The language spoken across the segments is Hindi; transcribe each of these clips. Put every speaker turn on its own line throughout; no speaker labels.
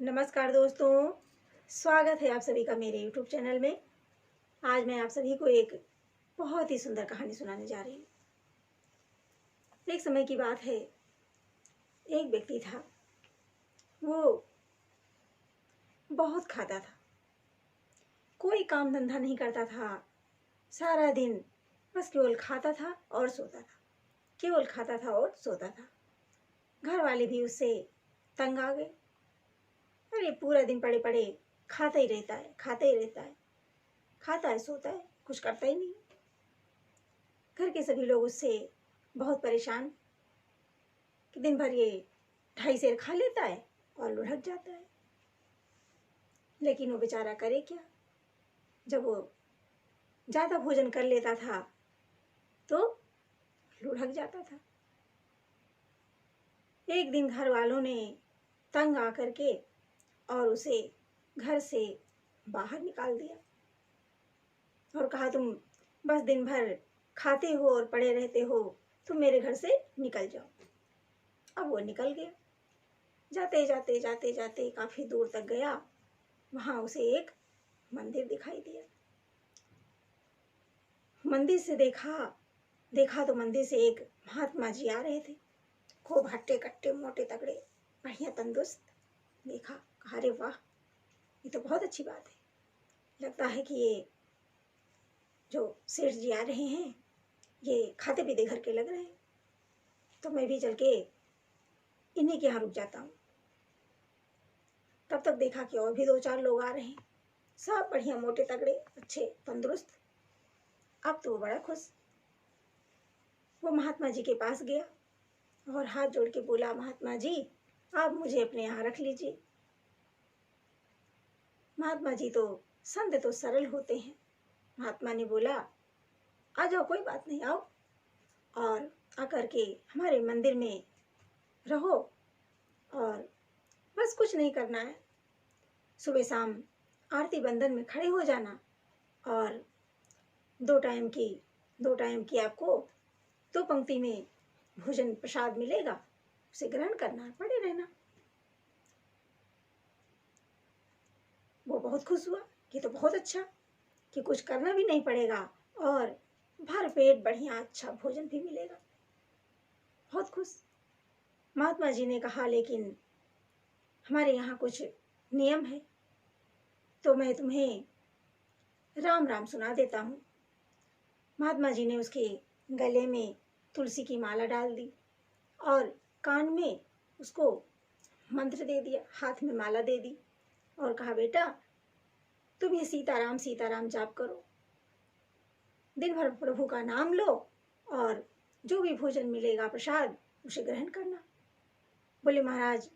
नमस्कार दोस्तों, स्वागत है आप सभी का मेरे YouTube चैनल में। आज मैं आप सभी को एक बहुत ही सुंदर कहानी सुनाने जा रही हूँ। एक समय की बात है, एक व्यक्ति था, वो बहुत खाता था, कोई काम धंधा नहीं करता था, सारा दिन बस केवल खाता था और सोता था, केवल खाता था और सोता था। घर वाले भी उससे तंग आ गए। अरे पूरा दिन पड़े पड़े खाता ही रहता है, खाता ही रहता है, खाता है सोता है, कुछ करता ही नहीं। घर के सभी लोग उससे बहुत परेशान कि दिन भर ये 2.5 सेर खा लेता है और लुढ़क जाता है। लेकिन वो बेचारा करे क्या, जब वो ज़्यादा भोजन कर लेता था तो लुढ़क जाता था। एक दिन घर वालों ने तंग आकर के और उसे घर से बाहर निकाल दिया और कहा, तुम बस दिन भर खाते हो और पड़े रहते हो, तुम मेरे घर से निकल जाओ। अब वो निकल गया। जाते जाते जाते जाते काफ़ी दूर तक गया। वहाँ उसे एक मंदिर दिखाई दिया। मंदिर से देखा तो मंदिर से एक महात्मा जी आ रहे थे, खूब हट्टे कट्टे, मोटे तगड़े, बढ़िया तंदुरुस्त। देखा, कहा, अरे वाह, ये तो बहुत अच्छी बात है। लगता है कि ये जो सेठ जी आ रहे हैं ये खाते पीते घर के लग रहे हैं, तो मैं भी चल के इन्हीं के यहाँ रुक जाता हूँ। तब तक देखा कि और भी 2-4 लोग आ रहे हैं, सब बढ़िया मोटे तगड़े, अच्छे तंदुरुस्त। अब तो वो बड़ा खुश। वो महात्मा जी के पास गया और हाथ जोड़ के बोला, महात्मा जी, आप मुझे अपने यहाँ रख लीजिए। महात्मा जी तो संत तो सरल होते हैं। महात्मा ने बोला, आ जाओ, कोई बात नहीं, आओ और आकर के हमारे मंदिर में रहो और बस कुछ नहीं करना है। सुबह शाम आरती बंदन में खड़े हो जाना और 2 टाइम की आपको 2 पंक्ति में भोजन प्रसाद मिलेगा, उसे ग्रहण करना, पड़े रहना। वो बहुत खुश हुआ कि तो बहुत अच्छा कि कुछ करना भी नहीं पड़ेगा और भर पेट बढ़िया अच्छा भोजन भी मिलेगा। बहुत खुश। महात्मा जी ने कहा, लेकिन हमारे यहाँ कुछ नियम है, तो मैं तुम्हें राम राम सुना देता हूँ। महात्मा जी ने उसके गले में तुलसी की माला डाल दी और कान में उसको मंत्र दे दिया, हाथ में माला दे दी और कहा, बेटा तुम ये सीताराम सीताराम जाप करो, दिन भर प्रभु का नाम लो और जो भी भोजन मिलेगा प्रसाद उसे ग्रहण करना। बोले, महाराज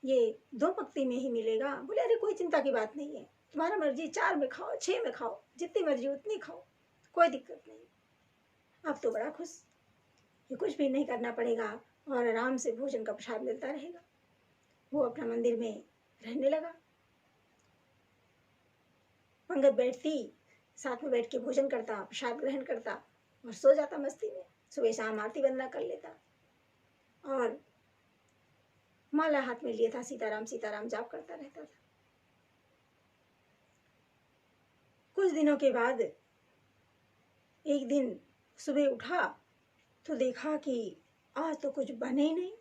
ये 2 पंक्ति में ही मिलेगा। बोले, अरे कोई चिंता की बात नहीं है, तुम्हारा मर्जी, 4 में खाओ, 6 में खाओ, जितनी मर्जी उतनी खाओ, कोई दिक्कत नहीं। अब तो बड़ा खुश कि कुछ भी नहीं करना पड़ेगा और आराम से भोजन का प्रसाद मिलता रहेगा। वो अपना मंदिर में रहने लगा। पंगत बैठती, साथ में बैठ के भोजन करता, प्रसाद ग्रहण करता और सो जाता मस्ती में। सुबह शाम आरती वंदना कर लेता और माला हाथ में लिया था, सीताराम सीताराम जाप करता रहता था। कुछ दिनों के बाद एक दिन सुबह उठा तो देखा कि आज तो कुछ बने ही नहीं।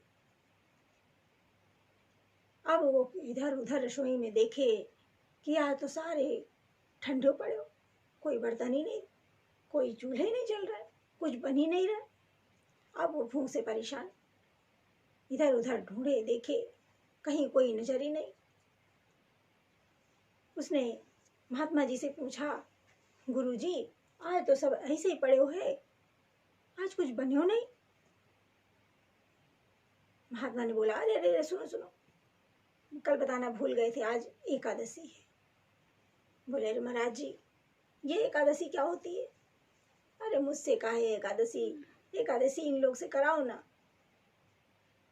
अब वो इधर उधर रसोई में देखे कि आज तो सारे ठंडे पड़े हो, कोई बर्तन ही नहीं, कोई चूल्हे नहीं जल रहा है, कुछ बन ही नहीं रहा। अब वो भूख से परेशान इधर उधर ढूंढे, देखे, कहीं कोई नजर ही नहीं। उसने महात्मा जी से पूछा, गुरुजी आज तो सब ऐसे ही पड़े हुए, आज कुछ बन्यो नहीं। महात्मा ने बोला, अरे अरे सुनो सुनो, कल बताना भूल गए थे, आज एकादशी है। बोले, अरे महाराज जी ये एकादशी क्या होती है? अरे मुझसे काहे एकादशी, एकादशी इन लोग से कराओ ना।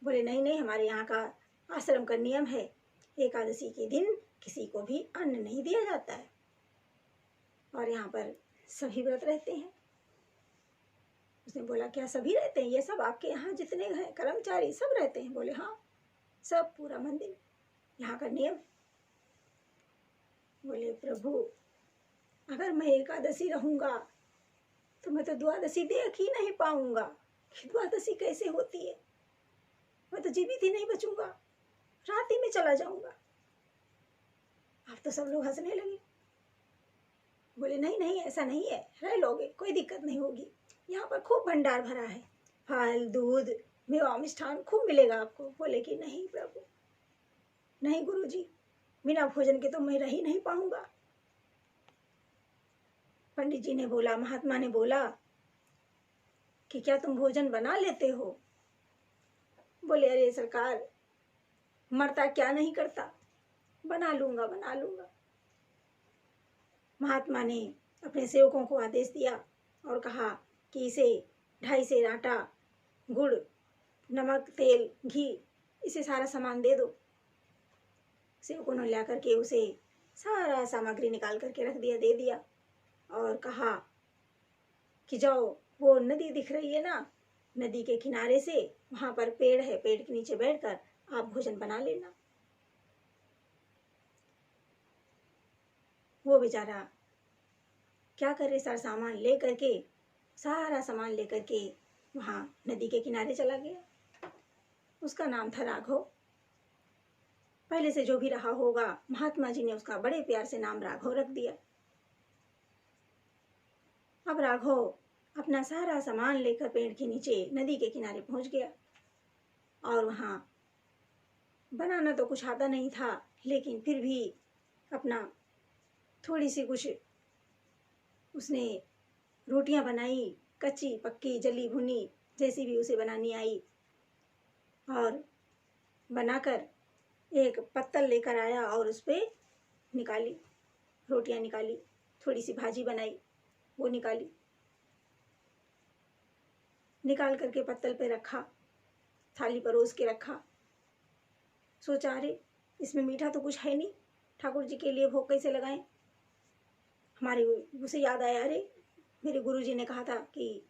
बोले, नहीं नहीं, हमारे यहाँ का आश्रम का नियम है, एकादशी के दिन किसी को भी अन्न नहीं दिया जाता है और यहाँ पर सभी व्रत रहते हैं। उसने बोला, क्या सभी रहते हैं? ये सब आपके यहाँ जितने हैं कर्मचारी सब रहते हैं? बोले, हाँ, सब पूरा मंदिर यहाँ का नियम। बोले प्रभु अगर मैं एकादशी रहूंगा तो मैं तो द्वादशी देख ही नहीं पाऊंगा कि द्वादशी कैसे होती है। मैं तो जीवित ही नहीं बचूंगा, रात ही में चला जाऊंगा। अब तो सब लोग हंसने लगे। बोले नहीं नहीं ऐसा नहीं है, रह लोगे, कोई दिक्कत नहीं होगी। यहाँ पर खूब भंडार भरा है, फल दूध मेवा मिष्ठान खूब मिलेगा आपको। बोले कि नहीं प्रभु, नहीं गुरुजी, बिना भोजन के तो मैं रह ही नहीं पाऊंगा। पंडित जी ने बोला, महात्मा ने बोला कि क्या तुम भोजन बना लेते हो? बोले अरे सरकार, मरता क्या नहीं करता, बना लूंगा बना लूंगा। महात्मा ने अपने सेवकों को आदेश दिया और कहा कि इसे 2.5 सेर आटा, गुड़, नमक, तेल, घी, इसे सारा सामान दे दो। सेवकों ने ला करके उसे सारा सामग्री निकाल करके रख दिया, दे दिया और कहा कि जाओ, वो नदी दिख रही है ना, नदी के किनारे से वहां पर पेड़ है, पेड़ के नीचे बैठकर आप भोजन बना लेना। वो बेचारा क्या करे, सारा सामान ले करके, सारा सामान लेकर के वहां नदी के किनारे चला गया। उसका नाम था राघव। पहले से जो भी रहा होगा, महात्मा जी ने उसका बड़े प्यार से नाम राघव रख दिया। अब राघव अपना सारा सामान लेकर पेड़ के नीचे नदी के किनारे पहुंच गया और वहां बनाना तो कुछ आता नहीं था, लेकिन फिर भी अपना थोड़ी सी कुछ उसने रोटियां बनाई, कच्ची पक्की जली भुनी जैसी भी उसे बनानी आई, और बनाकर एक पत्तल लेकर आया और उस पे निकाली, रोटियां निकाली, थोड़ी सी भाजी बनाई, वो निकाली, निकाल करके पत्तल पे रखा, थाली परोस के रखा। सोचा अरे इसमें मीठा तो कुछ है नहीं, ठाकुर जी के लिए भोग कैसे लगाएं। हमारे उसे याद आया, अरे मेरे गुरुजी ने कहा था कि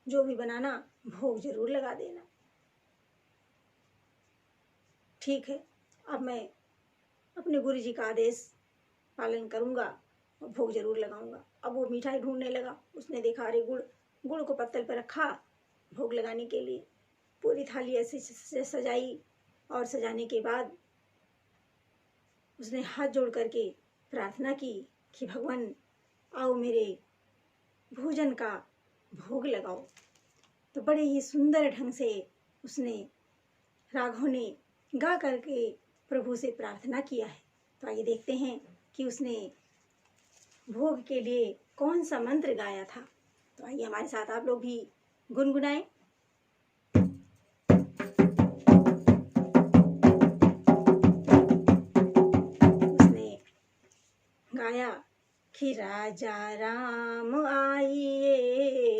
जो भी बनाना भोग जरूर लगा देना। ठीक है, अब मैं अपने गुरुजी का आदेश पालन करूंगा और भोग जरूर लगाऊंगा। अब वो मिठाई ढूंढने लगा, उसने देखा अरे गुड़ को पत्तल पर रखा भोग लगाने के लिए। पूरी थाली ऐसे सजाई और सजाने के बाद उसने हाथ जोड़ करके प्रार्थना की कि भगवान आओ मेरे भोजन का भोग लगाओ। तो बड़े ही सुंदर ढंग से उसने, राघव ने गा करके प्रभु से प्रार्थना किया है। तो आइए देखते हैं कि उसने भोग के लिए कौन सा मंत्र गाया था। तो आइए हमारे साथ आप लोग भी गुनगुनाएं। उसने गाया कि राजा राम आइए,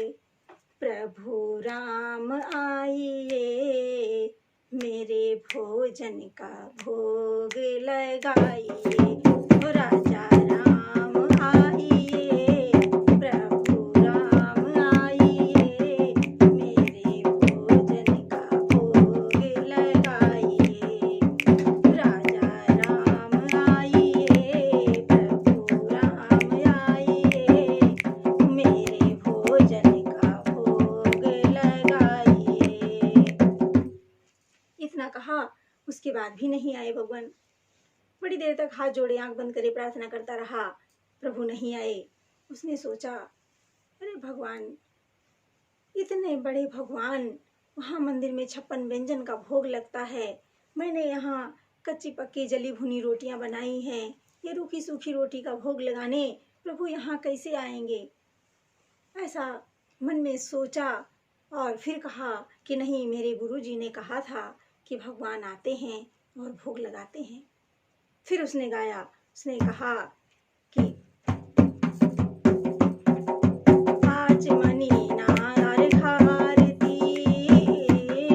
प्रभु राम आइए, मेरे भोजन का भोग लगाइए। ओ राजा राम आइए, प्रभु राम आइए, मेरे भोजन का भोग लगाइए। राजा राम आइए, प्रभु राम आइए, मेरे भोजन का भोग लगाइए। इतना कहा, उसके बाद भी नहीं आए भगवान। बड़ी देर तक हाथ जोड़े, आंख बंद करे प्रार्थना करता रहा, प्रभु नहीं आए। उसने सोचा अरे भगवान, इतने बड़े भगवान, वहाँ मंदिर में 56 व्यंजन का भोग लगता है, मैंने यहाँ कच्ची पक्की जली भुनी रोटियां बनाई हैं, ये रूखी सूखी रोटी का भोग लगाने प्रभु यहाँ कैसे आएंगे। ऐसा मन में सोचा और फिर कहा कि नहीं, मेरे गुरुजी ने कहा था कि भगवान आते हैं और भोग लगाते हैं। फिर उसने गाया, उसने कहा कि आज मनी नार घारती,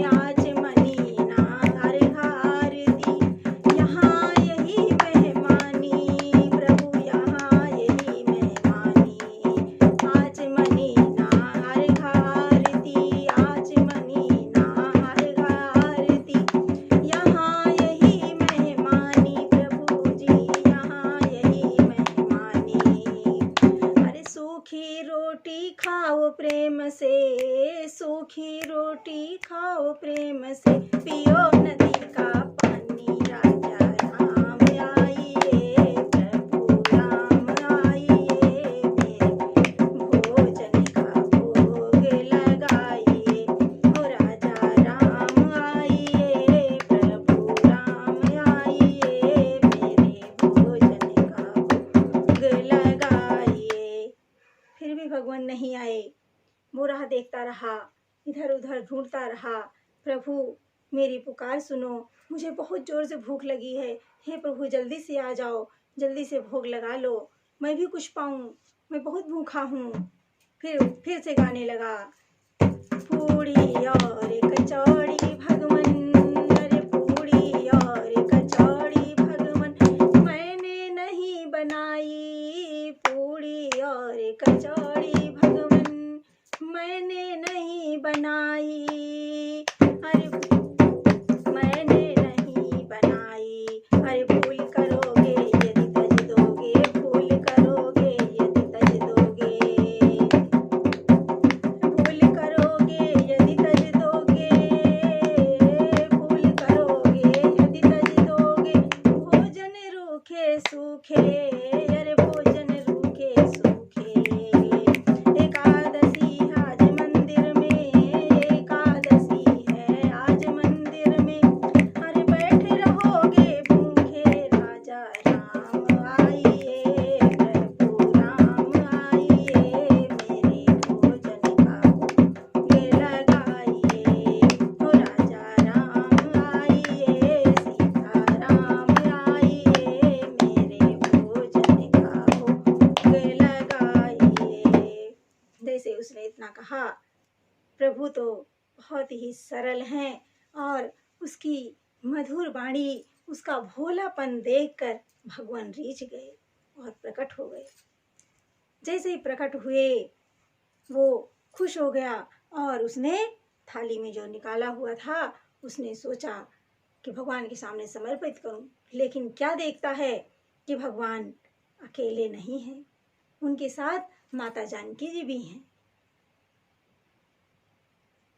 आज मनी नार घारती, यहाँ यही मेहमानी, प्रभु यहाँ यही मेहमानी। आज मनी नार घारती, आज मनी नार घारती, यहाँ यही मेहमानी, रोटी खाओ प्रेम से, पियो नदी का पानी। राजा राम आइए, प्रभु राम आइए, मेरे भोजन का भोग लगाइए। ओ राजा राम आइए, प्रभु राम आइए, मेरे भोजन का भोग लगाइए। फिर भी भगवान नहीं आए। वो राह देखता रहा, इधर उधर ढूंढता रहा। प्रभु मेरी पुकार सुनो, मुझे बहुत जोर से भूख लगी है। हे प्रभु जल्दी से आ जाओ, जल्दी से भोग लगा लो, मैं भी कुछ पाऊं, मैं बहुत भूखा हूँ। फिर से गाने लगा, पूड़ी और कचौड़ी भगवन, अरे पूड़ी और कचौड़ी भगवन, मैंने नहीं बनाई। पूड़ी और कचौड़ी भगवन, मैंने नहीं बनाई। अरे मैंने नहीं बनाई। अरे भूल करोगे यदि तज दोगे, भूल करोगे यदि तज दोगे, भूल करोगे यदि तज दोगे, भूल करोगे यदि तज दोगे। भोजन रूखे सूखे, अरे भोजन रूखे सूखे। एकादशी आज मंदिर में, एकादशी है आज मंदिर में, अरे बैठे रहोगे भूखे। राजा राम आइए, प्रभु राम आइए, मेरे भोजन का भोग लगाइए। ओ राजा राम आइए, सीता राम आइए, मेरे भोजन का भोग लगाइए। जैसे उसने इतना कहा, प्रभु तो बहुत ही सरल हैं और उसकी मधुर वाणी, उसका भोलापन देखकर भगवान रीझ गए और प्रकट हो गए। जैसे ही प्रकट हुए वो खुश हो गया और उसने थाली में जो निकाला हुआ था उसने सोचा कि भगवान के सामने समर्पित करूं। लेकिन क्या देखता है कि भगवान अकेले नहीं हैं, उनके साथ माता जानकी जी भी हैं।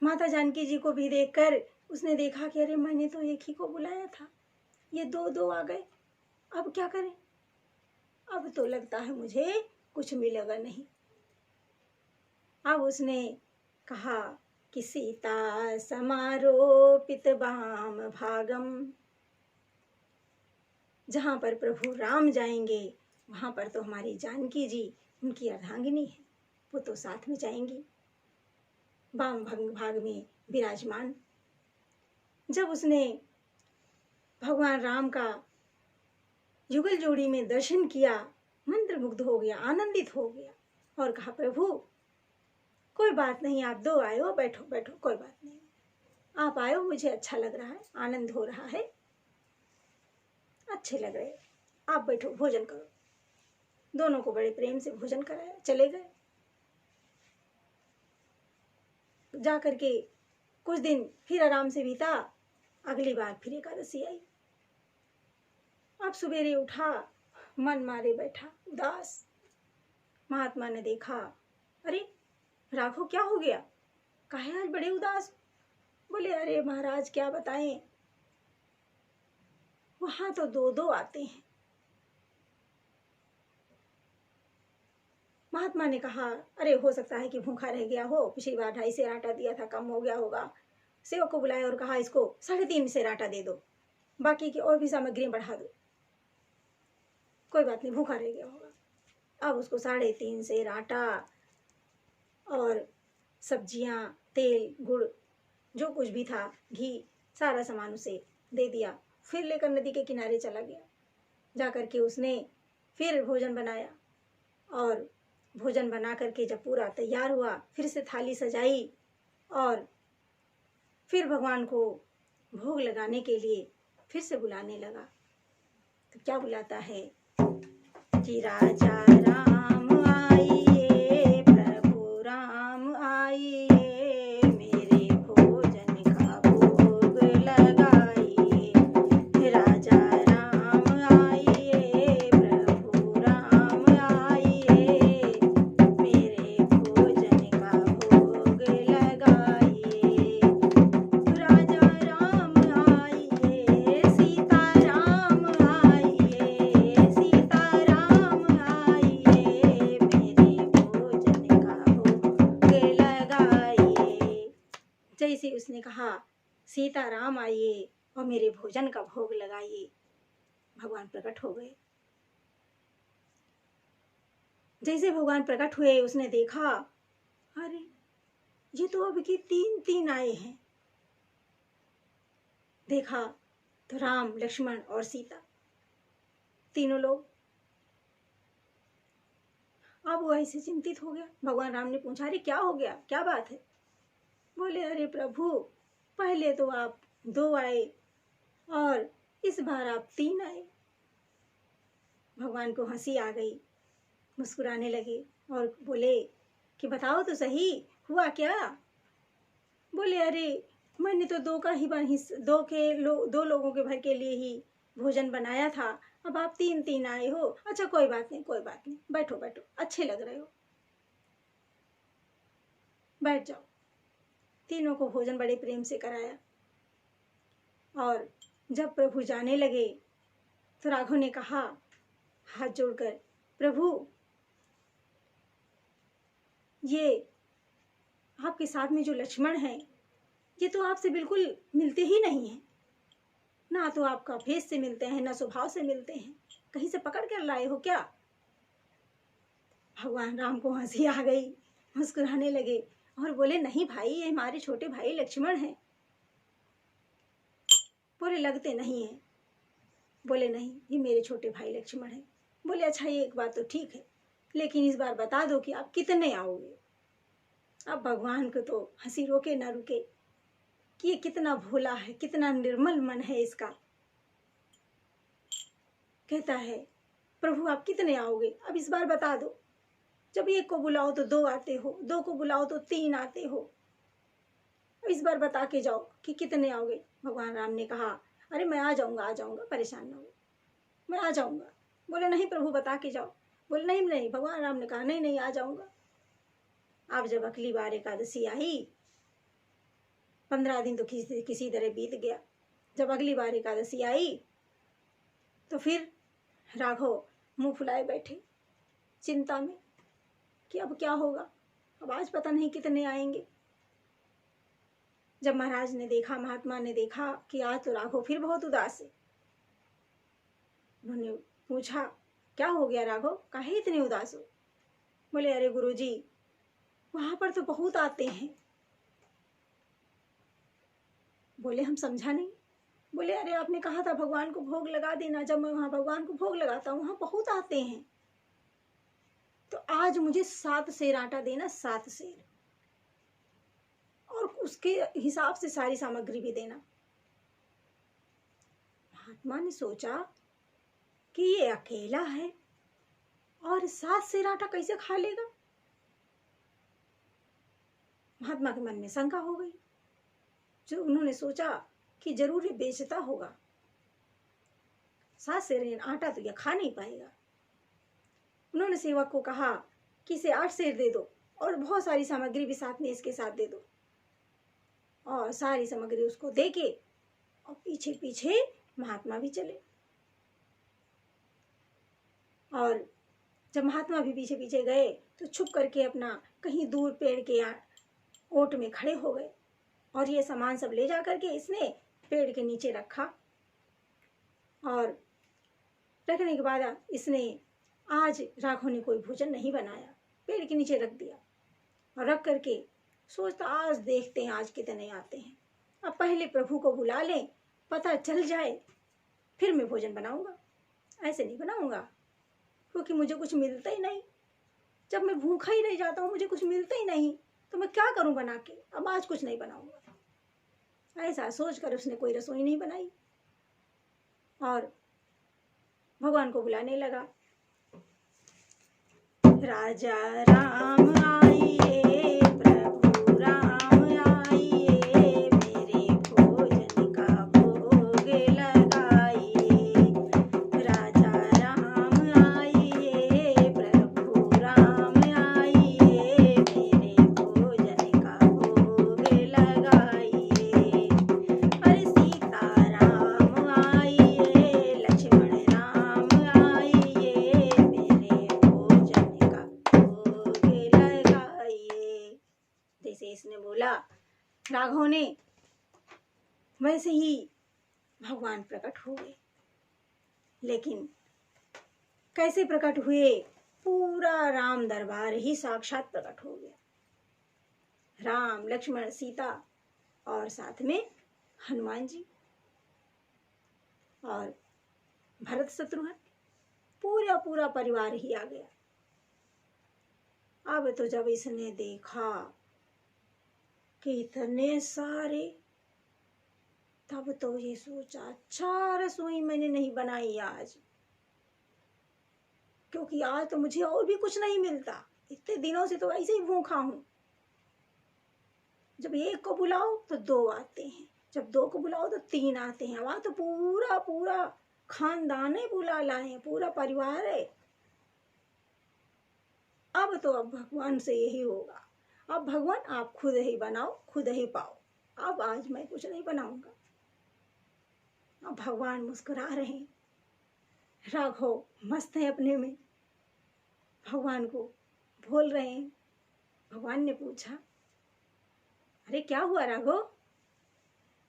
माता जानकी जी को भी देखकर उसने देखा कि अरे मैंने तो एक ही को बुलाया था, ये दो दो आ गए, अब क्या करें? अब तो लगता है मुझे कुछ मिलेगा नहीं। अब उसने कहा कि सीता समारोपित वाम भागम, जहाँ पर प्रभु राम जाएंगे वहाँ पर तो हमारी जानकी जी, उनकी अर्धांगिनी है, वो तो साथ में जाएंगी, वाम भाग में विराजमान। जब उसने भगवान राम का युगल जोड़ी में दर्शन किया, मंत्रमुग्ध हो गया, आनंदित हो गया और कहा प्रभु कोई बात नहीं, आप दो आए हो, बैठो बैठो, कोई बात नहीं, आप आए हो, मुझे अच्छा लग रहा है, आनंद हो रहा है, अच्छे लग रहे, आप बैठो भोजन करो। दोनों को बड़े प्रेम से भोजन कराया, चले गए। जा करके कुछ दिन फिर आराम से बीता, अगली बार फिर एकादशी आई। अब सवेरे उठा, मन मारे बैठा उदास। महात्मा ने देखा, अरे राघव क्या हो गया, काहे आज बड़े उदास? बोले अरे महाराज क्या बताएं, वहां तो दो दो आते हैं। महात्मा ने कहा अरे हो सकता है कि भूखा रह गया हो, पिछली बार 2.5 सेर आटा दिया था, कम हो गया होगा। सेवक को बुलाया और कहा इसको 3.5 सेर आटा दे दो, बाकी की और भी सामग्री बढ़ा दो, कोई बात नहीं, भूखा रह गया होगा। अब उसको 3.5 सेर आटा और सब्जियां, तेल, गुड़, जो कुछ भी था, घी, सारा सामान उसे दे दिया। फिर लेकर नदी के किनारे चला गया। जा करके उसने फिर भोजन बनाया और भोजन बना करके जब पूरा तैयार हुआ, फिर से थाली सजाई और फिर भगवान को भोग लगाने के लिए फिर से बुलाने लगा। तो क्या बुलाता है कि राजा राम आइए, प्रभु राम आइए, मेरे भोजन का भोग लगाइए। राजा राम आइए, प्रभु राम आइए, मेरे भोजन का भोग लगाइए। ने कहा, सीता राम आइए और मेरे भोजन का भोग लगाइए। भगवान प्रकट हो गए। जैसे भगवान प्रकट हुए उसने देखा, अरे ये तो अब की 3 आए हैं। देखा तो राम, लक्ष्मण और सीता तीनों लोग। अब वो ऐसे चिंतित हो गया। भगवान राम ने पूछा, अरे क्या हो गया, क्या बात है? बोले, अरे प्रभु, पहले तो आप 2 आए और इस बार आप 3 आए। भगवान को हंसी आ गई, मुस्कुराने लगे और बोले कि बताओ तो सही, हुआ क्या? बोले, अरे मैंने तो 2 लोगों के भर के लिए ही भोजन बनाया था, अब आप 3 आए हो। अच्छा कोई बात नहीं, कोई बात नहीं, बैठो बैठो, अच्छे लग रहे हो, बैठ जाओ। तीनों को भोजन बड़े प्रेम से कराया और जब प्रभु जाने लगे तो राघव ने कहा हाथ जोड़कर, प्रभु ये आपके साथ में जो लक्ष्मण हैं, ये तो आपसे बिल्कुल मिलते ही नहीं हैं। ना तो आपका फेस से मिलते हैं, ना स्वभाव से मिलते हैं। कहीं से पकड़ कर लाए हो क्या? भगवान राम को हंसी आ गई, मुस्कुराने लगे और बोले, नहीं भाई, ये हमारे छोटे भाई लक्ष्मण हैं। बोले, लगते नहीं हैं। बोले, नहीं, ये मेरे छोटे भाई लक्ष्मण हैं। बोले, अच्छा ये एक बात तो ठीक है, लेकिन इस बार बता दो कि आप कितने आओगे। अब भगवान को तो हंसी रोके ना रुके कि ये कितना भोला है, कितना निर्मल मन है इसका। कहता है, प्रभु आप कितने आओगे, अब इस बार बता दो। जब 1 को बुलाओ तो 2 आते हो, 2 को बुलाओ तो 3 आते हो, अब इस बार बता के जाओ कि कितने आओगे। भगवान राम ने कहा, अरे मैं आ जाऊंगा, परेशान ना हो, मैं आ जाऊंगा। बोले, नहीं प्रभु बता के जाओ। बोले, नहीं नहीं, भगवान राम ने कहा, नहीं नहीं, आ जाऊंगा। अब जब अगली बार एकादशी आई, 15 दिन तो किसी तरह बीत गया। जब अगली बार एकादशी आई तो फिर राघव मुंह फुलाए बैठे चिंता में कि अब क्या होगा, अब आज पता नहीं कितने आएंगे। जब महाराज ने देखा, महात्मा ने देखा कि आज तो राघव फिर बहुत उदास है, उन्होंने पूछा, क्या हो गया राघव, काहे इतने उदास हो? बोले, अरे गुरुजी, वहां पर तो बहुत आते हैं। बोले, हम समझा नहीं। बोले, अरे आपने कहा था भगवान को भोग लगा देना, जब मैं वहां भगवान को भोग लगाता हूँ वहां बहुत आते हैं, तो आज मुझे 7 सेर आटा देना, 7 सेर, और उसके हिसाब से सारी सामग्री भी देना। महात्मा ने सोचा कि ये अकेला है और 7 सेर आटा कैसे खा लेगा। महात्मा के मन में शंका हो गई। जो उन्होंने सोचा कि जरूर ये बेचता होगा, 7 सेर आटा तो यह खा नहीं पाएगा। उन्होंने सेवक को कहा कि इसे 8 सेर दे दो और बहुत सारी सामग्री भी साथ में इसके साथ दे दो। और सारी सामग्री उसको देके और पीछे पीछे महात्मा भी चले। और जब महात्मा भी पीछे पीछे गए तो छुप करके अपना कहीं दूर पेड़ के ओट में खड़े हो गए और ये सामान सब ले जा करके इसने पेड़ के नीचे रखा। और रखने के बाद इसने आज राघव ने कोई भोजन नहीं बनाया, पेड़ के नीचे रख दिया और रख करके सोचता, आज देखते हैं आज कितने आते हैं, अब पहले प्रभु को बुला लें, पता चल जाए, फिर मैं भोजन बनाऊंगा। ऐसे नहीं बनाऊंगा क्योंकि मुझे कुछ मिलता ही नहीं। जब मैं भूखा ही रह जाता हूँ, मुझे कुछ मिलता ही नहीं, तो मैं क्या करूं बना के, अब आज कुछ नहीं बनाऊंगा। ऐसा सोचकर उसने कोई रसोई नहीं बनाई और भगवान को बुलाने लगा। राजा राम आइए, प्रभु राम आइए, मेरे भोजन का भोग लगाइए। राजा राम आइए, प्रभु राम आइए, मेरे भोजन का भोग लगाइए। अरे सीता राम आइए, लक्ष्मण राम आइए, मेरे भोजन का भोग लगाइए। जैसे इसने बोला, राघव ने वैसे ही भगवान प्रकट हो गए। लेकिन कैसे प्रकट हुए? पूरा राम दरबार ही साक्षात प्रकट हो गया। राम, लक्ष्मण, सीता और साथ में हनुमान जी और भरत, शत्रुघ्न, पूरा पूरा परिवार ही आ गया। अब तो जब इसने देखा कि इतने सारे, तब तो ये सोचा अच्छा रसोई मैंने नहीं बनाई आज, क्योंकि आज तो मुझे और भी कुछ नहीं मिलता। इतने दिनों से तो ऐसे ही भूखा हूं। जब एक को बुलाओ तो दो आते हैं, जब दो को बुलाओ तो तीन आते हैं। वहां तो पूरा पूरा खानदान है, बुला लाए हैं, पूरा परिवार है। अब तो अब भगवान से यही होगा, अब भगवान आप खुद ही बनाओ, खुद ही पाओ। अब आज मैं कुछ नहीं बनाऊंगा। अब भगवान मुस्कुरा रहे हैं, राघव मस्त है अपने में, भगवान को बोल रहे हैं। भगवान ने पूछा, अरे क्या हुआ राघव?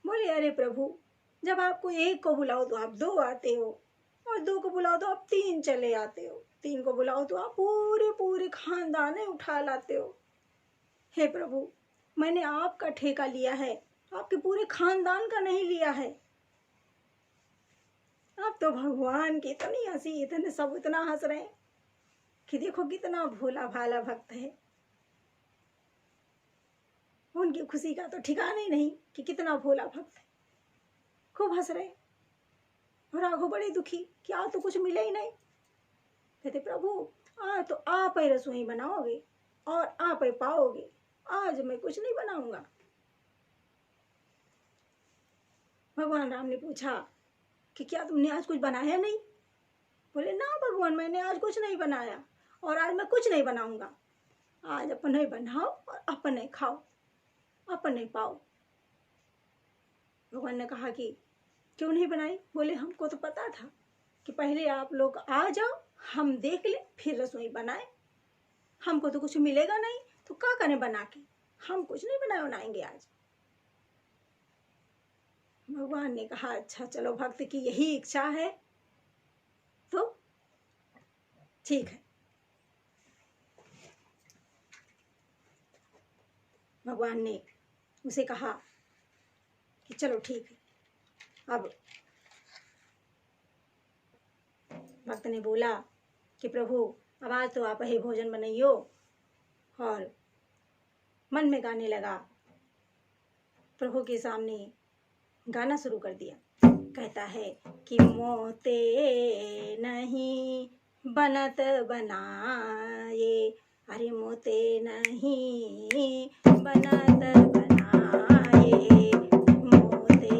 बोले, अरे प्रभु, जब आपको एक को बुलाओ तो आप दो आते हो, और दो को बुलाओ तो आप तीन चले आते हो, तीन को बुलाओ तो आप पूरे पूरे खानदान उठा लाते हो। हे प्रभु, मैंने आपका ठेका लिया है, आपके पूरे खानदान का नहीं लिया है। अब तो भगवान की इतनी हंसी, इतने सब इतना हंस रहे हैं कि देखो कितना भोला भाला भक्त है। उनकी खुशी का तो ठिकाना ही नहीं कि कितना भोला भक्त है। खूब हंस रहे। और राघव बड़े दुखी कि आज तो कुछ मिले ही नहीं। कहते, प्रभु आज तो आप ही रसोई बनाओगे और आप ही पाओगे, आज मैं कुछ नहीं बनाऊंगा। भगवान राम ने पूछा कि क्या तुमने आज कुछ बनाया नहीं? बोले, ना भगवान, मैंने आज कुछ नहीं बनाया और आज मैं कुछ नहीं बनाऊंगा। आज अपने बनाओ और अपने खाओ, अपने पाओ। भगवान ने कहा कि क्यों नहीं बनाई? बोले, हमको तो पता था कि पहले आप लोग आ जाओ, हम देख ले, फिर रसोई बनाए। हमको तो कुछ मिलेगा नहीं तो क्या करें बना के, हम कुछ नहीं बनाएंगे आज। भगवान ने कहा, अच्छा चलो, भक्त की यही इच्छा है तो ठीक है। भगवान ने उसे कहा कि चलो ठीक है। अब भक्त ने बोला कि प्रभु, अब आज तो आप ही भोजन बनाइयो, और मन में गाने लगा। प्रभु के सामने गाना शुरू कर दिया। कहता है कि मोते नहीं बनत बनाए, अरे मोते नहीं बनत बनाए, मोते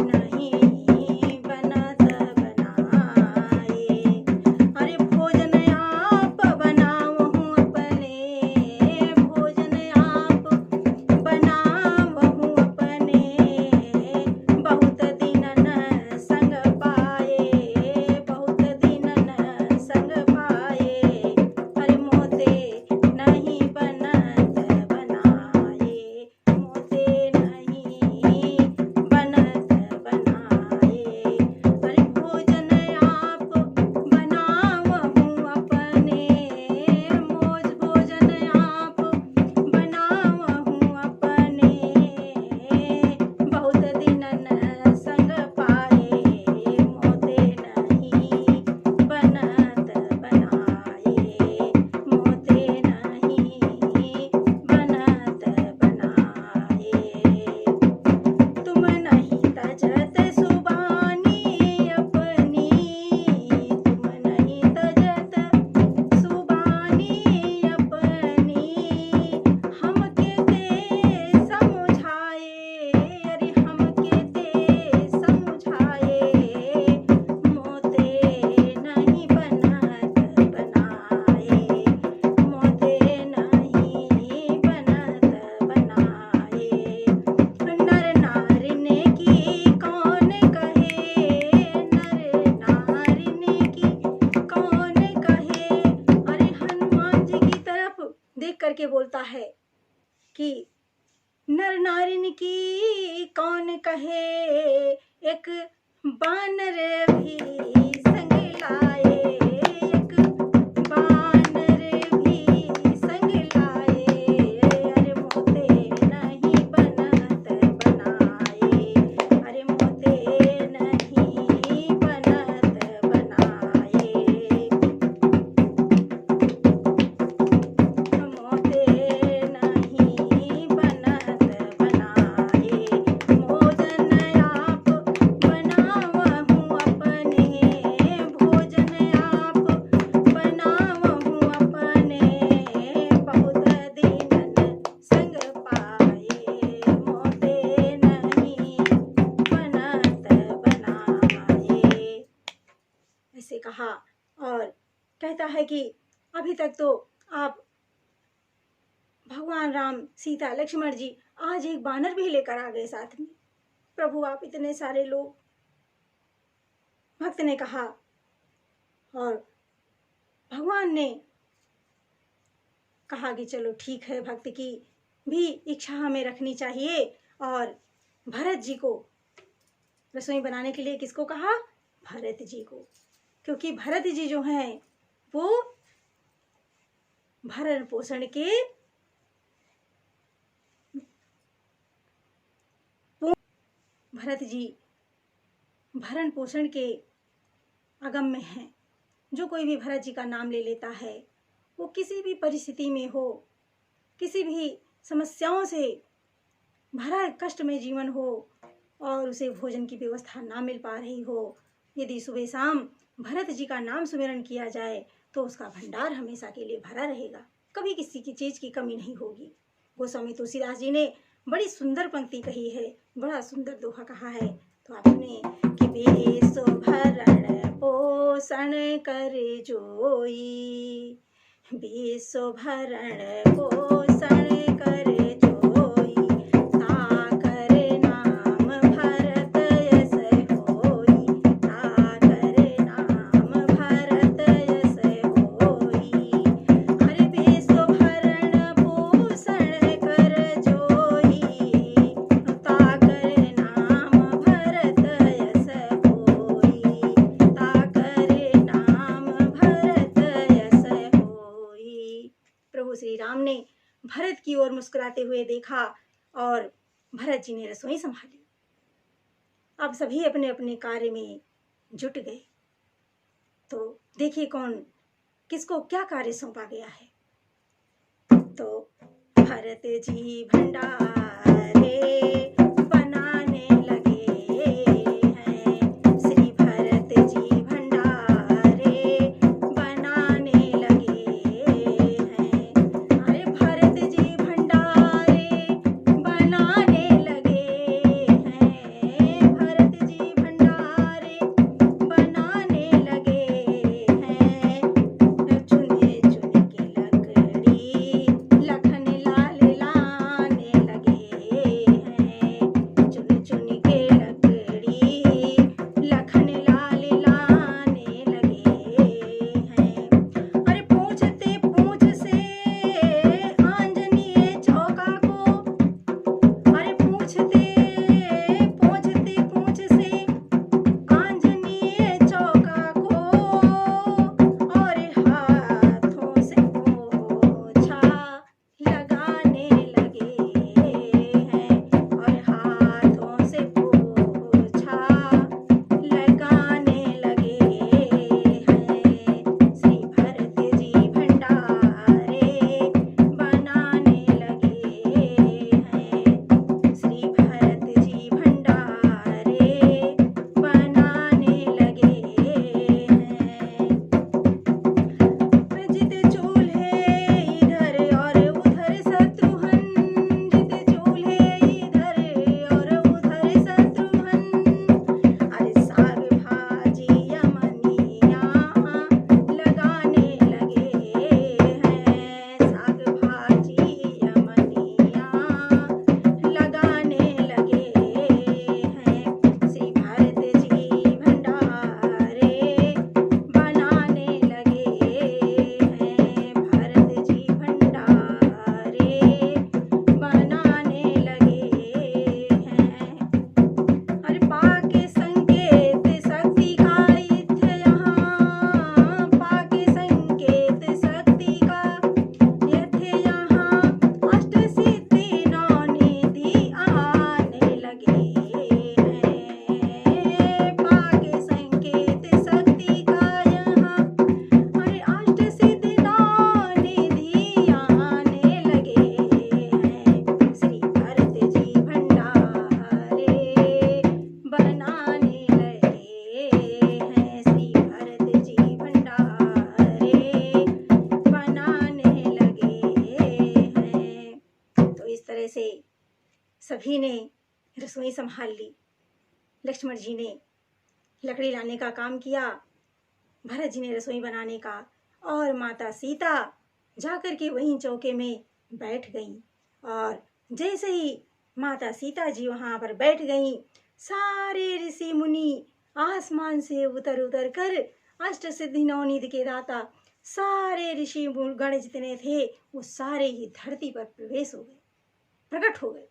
नहीं बनत बनाए। अरे भोजन आप बनावहूँ अपने, भोजन आप बनावहूँ अपने, बहुत दिनन संग पाए, बहुत दिनन संग पाए। अरे मोते नहीं बनत बनाए, मोते नहीं बनत बनाए। अरे भोजन आप बनावहूँ अपने, भोजन आप बनावहूँ अपने, बहुत दिनन संग पाए, मोते नहीं बनत बनाए, मोते नहीं बनत बनाए। तुम नहीं तजत सुबानी अपनी, तुम नहीं तजत सुबानी अपनी, हमके ते समझाए, अरे हमके ते समझाए, मोते नहीं बनत बनाए, मोते नहीं बनत बनाए। नर नारिन की कौन कहे, नर नारिन की कौन कहे। अरे हनुमान जी की तरफ देख करके बोलता है कि नर नारिन की कौन कहे, एक बानर भी संग लाए, एक बानर भी संग लाए, अरे मोते नहीं बनत बनाए, अरे मोते नहीं बनत बनाए, मोते नहीं बनत बनाए, भोजन आप बनावहु अपने, भोजन आप बनावहु अपने, बहुत दीनन संग पाए, मोते नहीं बनत बनाए। ऐसे कहा और कहता है कि अभी तक तो आप भगवान राम, सीता, लक्ष्मण जी आज एक बानर भी लेकर आ गए साथ में, प्रभु आप इतने सारे लोग। भक्त ने कहा और भगवान ने कहा कि चलो ठीक है, भक्त की भी इच्छा हमें रखनी चाहिए। और भरत जी को रसोई बनाने के लिए किसको कहा? भरत जी को, क्योंकि भरत जी जो हैं वो भरण पोषण के भरत जी भरण पोषण के अगम में हैं। जो कोई भी भरत जी का नाम ले लेता है वो किसी भी परिस्थिति में हो, किसी भी समस्याओं से भरा कष्ट में जीवन हो और उसे भोजन की व्यवस्था ना मिल पा रही हो, यदि सुबह शाम भरत जी का नाम सुमिरन किया जाए तो उसका भंडार हमेशा के लिए भरा रहेगा, कभी किसी की चीज की कमी नहीं होगी। गोस्वामी तुलसीदास जी ने बड़ी सुंदर पंक्ति कही है, बड़ा सुंदर दोहा कहा है, तो आपने कि बेसो भरण पोषण कर जोई, बेसो भरण पोषण कर जोई, ताकर नाम भरत यस होई, ताकर नाम भरत यस होई, अरे बेसो भरण पोषण कर जोई, ताकर नाम भरत यस होई, ताकर नाम भरत यस होई। प्रभु श्री राम ने भरत की ओर मुस्कुराते हुए देखा और भरत जी ने रसोई संभाली। अब सभी अपने अपने कार्य में जुट गए। तो देखिए कौन किसको क्या कार्य सौंपा गया है। तो भरत जी भंडारे बनाने लगे हैं, श्री भरत जी भंडारे बनाने लगे हैं, अरे भरत जी भंडारे बनाने लगे हैं, भरत जी भंडारे बनाने लगे हैं, चुने चुन के लकड़ी लखन लाल लाने लगे हैं, सभी ने रसोई संभाल ली। लक्ष्मण जी ने लकड़ी लाने का काम किया, भरत जी ने रसोई बनाने का, और माता सीता जाकर के वहीं चौके में बैठ गईं। और जैसे ही माता सीता जी वहां पर बैठ गईं, सारे ऋषि मुनि आसमान से उतर उतर कर अष्ट सिद्धि नवनीत के दाता सारे ऋषि गण जितने थे वो सारे ही धरती पर प्रवेश हो गए, प्रकट हो गए,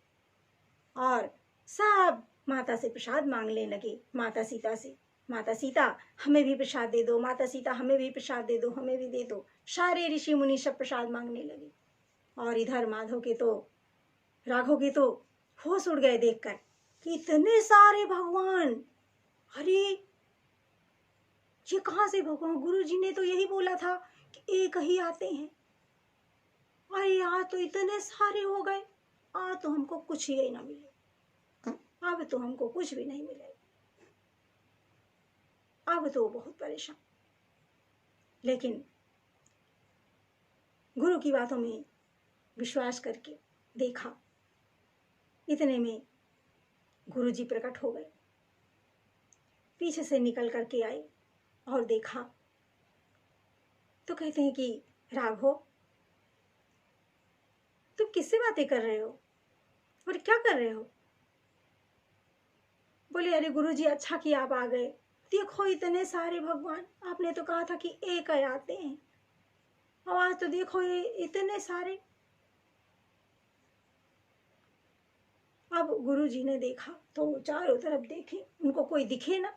और सब माता से प्रसाद मांगने लगे। माता सीता से, माता सीता हमें भी प्रसाद दे दो, माता सीता हमें भी प्रसाद दे दो, हमें भी दे दो। सारे ऋषि मुनि सब प्रसाद मांगने लगे। और इधर माधव के तो, राघव के तो होश उड़ गए देखकर कि इतने सारे भगवान, अरे ये कहाँ से भगवान, गुरु जी ने तो यही बोला था कि एक ही आते हैं, अरे यहाँ तो इतने सारे हो गए, आज तो हमको कुछ ही ना मिले, अब तो हमको कुछ भी नहीं मिले, अब तो बहुत परेशान। लेकिन गुरु की बातों में विश्वास करके देखा, इतने में गुरु जी प्रकट हो गए, पीछे से निकल करके आए और देखा तो कहते हैं कि राघव तुम किससे बातें कर रहे हो और क्या कर रहे हो? बोले अरे गुरु जी अच्छा किया आप आ गए, देखो इतने सारे भगवान, आपने तो कहा था कि एक ही आते हैं, और आज तो देखो ये इतने सारे। अब गुरु जी ने देखा तो चारों तरफ देखे, उनको कोई दिखे ना।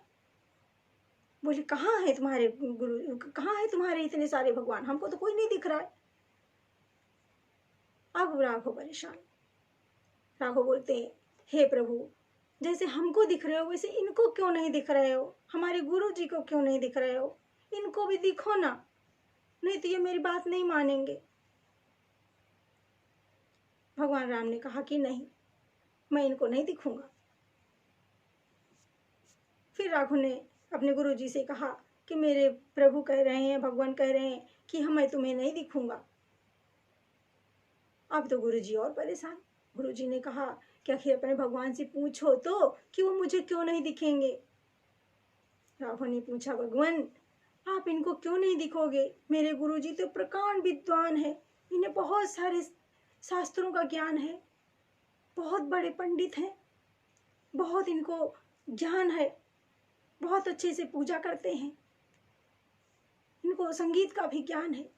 बोले कहाँ है तुम्हारे गुरु, कहाँ है तुम्हारे इतने सारे भगवान, हमको तो कोई नहीं दिख रहा है। अब राघव परेशान, राघव बोलते हैं हे प्रभु, जैसे हमको दिख रहे हो वैसे इनको क्यों नहीं दिख रहे हो, हमारे गुरु जी को क्यों नहीं दिख रहे हो, इनको भी दिखो ना, नहीं तो ये मेरी बात नहीं मानेंगे। भगवान राम ने कहा कि नहीं, मैं इनको नहीं दिखूंगा। फिर राघव ने अपने गुरु जी से कहा कि मेरे प्रभु कह रहे हैं, भगवान कह रहे हैं कि मैं तुम्हें नहीं दिखूंगा। अब तो गुरु जी और परेशान। गुरु जी ने कहा कि आखिर अपने भगवान से पूछो तो कि वो मुझे क्यों नहीं दिखेंगे। राघव ने पूछा भगवान आप इनको क्यों नहीं दिखोगे, मेरे गुरु जी तो प्रकांड विद्वान है, इन्हें बहुत सारे शास्त्रों का ज्ञान है, बहुत बड़े पंडित हैं, बहुत इनको ज्ञान है, बहुत अच्छे से पूजा करते हैं, इनको संगीत का भी ज्ञान है,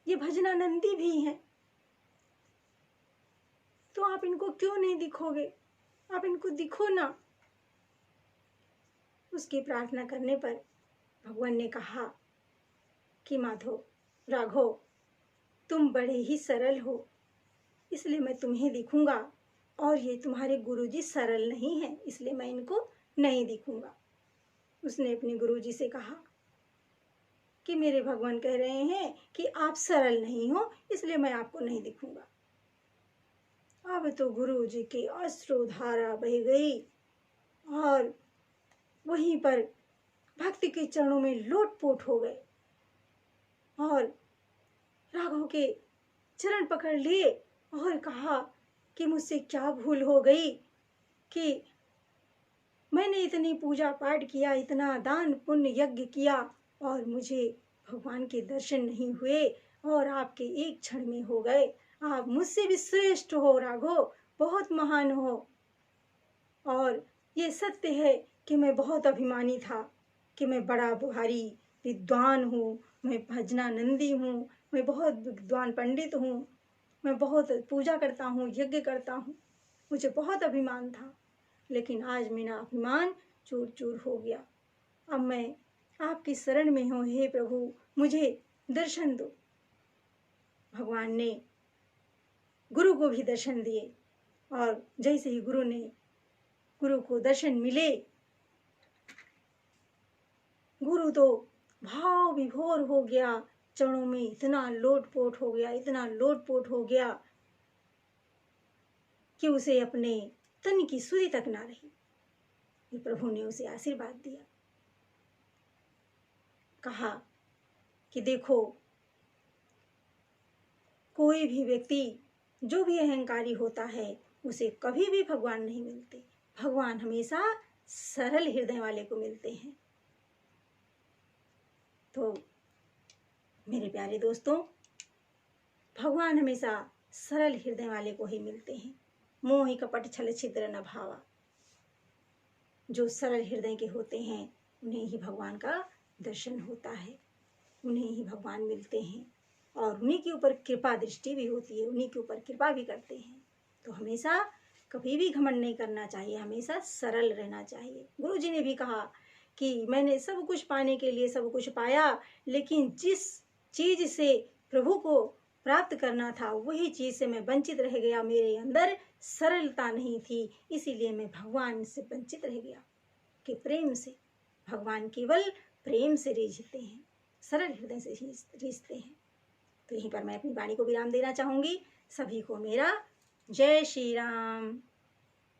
ये भजनानंदी भी हैं, तो आप इनको क्यों नहीं दिखोगे, आप इनको दिखो ना। उसकी प्रार्थना करने पर भगवान ने कहा कि माधव, राघव तुम बड़े ही सरल हो, इसलिए मैं तुम्हें दिखूंगा, और ये तुम्हारे गुरुजी सरल नहीं हैं, इसलिए मैं इनको नहीं दिखूंगा। उसने अपने गुरुजी से कहा कि मेरे भगवान कह रहे हैं कि आप सरल नहीं हो, इसलिए मैं आपको नहीं दिखूंगा। अब तो गुरु जी की अश्रुधारा बह गई, और वहीं पर भक्ति के चरणों में लोटपोट हो गए, और राघव के चरण पकड़ लिए और कहा कि मुझसे क्या भूल हो गई कि मैंने इतनी पूजा पाठ किया, इतना दान पुण्य यज्ञ किया, और मुझे भगवान के दर्शन नहीं हुए, और आपके एक क्षण में हो गए। आप मुझसे भी श्रेष्ठ हो राघव, बहुत महान हो, और ये सत्य है कि मैं बहुत अभिमानी था कि मैं बड़ा भारी विद्वान हूँ, मैं भजनानंदी हूँ, मैं बहुत विद्वान पंडित हूँ, मैं बहुत पूजा करता हूँ, यज्ञ करता हूँ, मुझे बहुत अभिमान था, लेकिन आज मेरा अभिमान चूर चूर हो गया। अब मैं आपकी शरण में हूँ, हे प्रभु मुझे दर्शन दो। भगवान ने गुरु को भी दर्शन दिए, और जैसे ही गुरु को दर्शन मिले, गुरु तो भाव विभोर हो गया, चरणों में इतना लोटपोट हो गया, इतना लोटपोट हो गया कि उसे अपने तन की सुई तक ना रही। ये प्रभु ने उसे आशीर्वाद दिया, कहा कि देखो कोई भी व्यक्ति जो भी अहंकारी होता है उसे कभी भी भगवान नहीं मिलते। भगवान हमेशा सरल हृदय वाले को मिलते हैं। तो मेरे प्यारे दोस्तों, भगवान हमेशा सरल हृदय वाले को ही मिलते हैं। मोहि कपट छल छिद्र न भावा। जो सरल हृदय के होते हैं उन्हें ही भगवान का दर्शन होता है, उन्हें ही भगवान मिलते हैं और उन्हीं के ऊपर कृपा दृष्टि भी होती है, उन्हीं के ऊपर कृपा भी करते हैं। तो हमेशा कभी भी घमंड नहीं करना चाहिए, हमेशा सरल रहना चाहिए। गुरु जी ने भी कहा कि मैंने सब कुछ पाने के लिए सब कुछ पाया, लेकिन जिस चीज से प्रभु को प्राप्त करना था वही चीज से मैं वंचित रह गया। मेरे अंदर सरलता नहीं थी, इसीलिए मैं भगवान से वंचित रह गया। कि प्रेम से भगवान केवल प्रेम से रिझते हैं, सरल हृदय से रिझते हैं। तो यहीं पर मैं अपनी वाणी को विराम देना चाहूंगी। सभी को मेरा जय श्री राम।